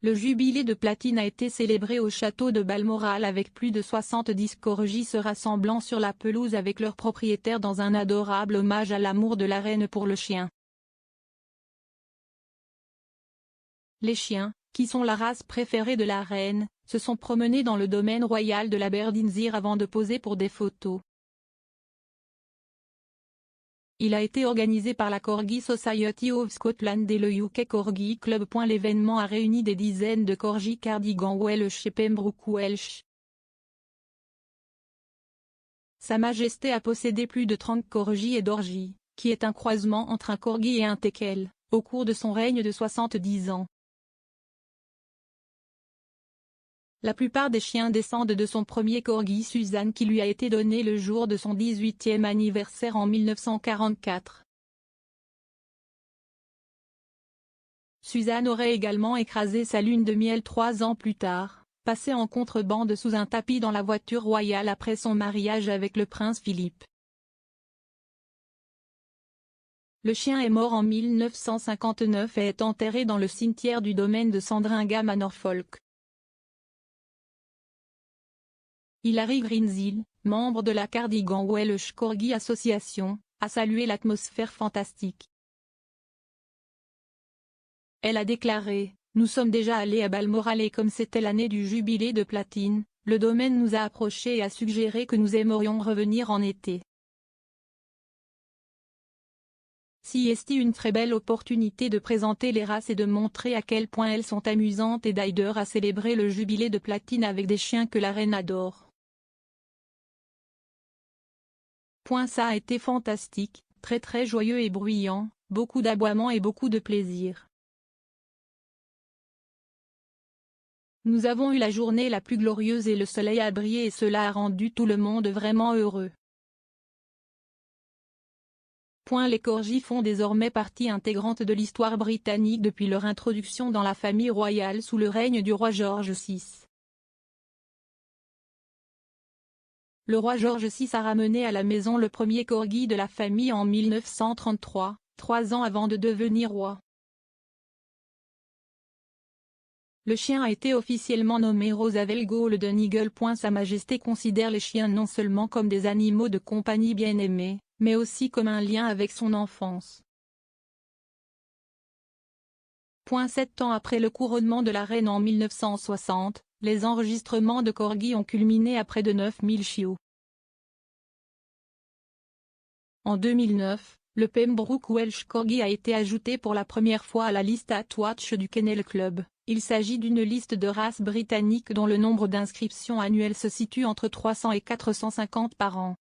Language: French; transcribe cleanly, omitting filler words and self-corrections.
Le jubilé de platine a été célébré au château de Balmoral avec plus de 70 corgis se rassemblant sur la pelouse avec leurs propriétaires dans un adorable hommage à l'amour de la reine pour le chien. Les chiens, qui sont la race préférée de la reine, se sont promenés dans le domaine royal de l'Aberdeenshire avant de poser pour des photos. Il a été organisé par la Corgi Society of Scotland et le UK Corgi Club. L'événement a réuni des dizaines de corgis Cardigan Welsh et Pembroke Welsh. Sa Majesté a possédé plus de 30 corgis et dorgis, qui est un croisement entre un corgi et un teckel, au cours de son règne de 70 ans. La plupart des chiens descendent de son premier corgi Suzanne qui lui a été donné le jour de son 18e anniversaire en 1944. Suzanne aurait également écrasé sa lune de miel 3 ans plus tard, passée en contrebande sous un tapis dans la voiture royale après son mariage avec le prince Philippe. Le chien est mort en 1959 et est enterré dans le cimetière du domaine de Sandringham à Norfolk. Hilary Greensill, membre de la Cardigan Welsh Corgi Association, a salué l'atmosphère fantastique. Elle a déclaré: « Nous sommes déjà allés à Balmoral et comme c'était l'année du jubilé de platine, le domaine nous a approchés et a suggéré que nous aimerions revenir en été. C'est une très belle opportunité de présenter les races et de montrer à quel point elles sont amusantes et Ryder a célébré le jubilé de platine avec des chiens que la reine adore. Ça a été fantastique, très joyeux et bruyant, beaucoup d'aboiements et beaucoup de plaisir. Nous avons eu la journée la plus glorieuse et le soleil a brillé et cela a rendu tout le monde vraiment heureux. » Les corgis font désormais partie intégrante de l'histoire britannique depuis leur introduction dans la famille royale sous le règne du roi George VI. Le roi George VI a ramené à la maison le premier corgi de la famille en 1933, 3 ans avant de devenir roi. Le chien a été officiellement nommé Roosevelt Golden Eagle. Sa Majesté considère les chiens non seulement comme des animaux de compagnie bien-aimés, mais aussi comme un lien avec son enfance. 7 ans après le couronnement de la reine en 1960, les enregistrements de corgis ont culminé à près de 9000 chiots. En 2009, le Pembroke Welsh Corgi a été ajouté pour la première fois à la liste Watch du Kennel Club. Il s'agit d'une liste de races britanniques dont le nombre d'inscriptions annuelles se situe entre 300 et 450 par an.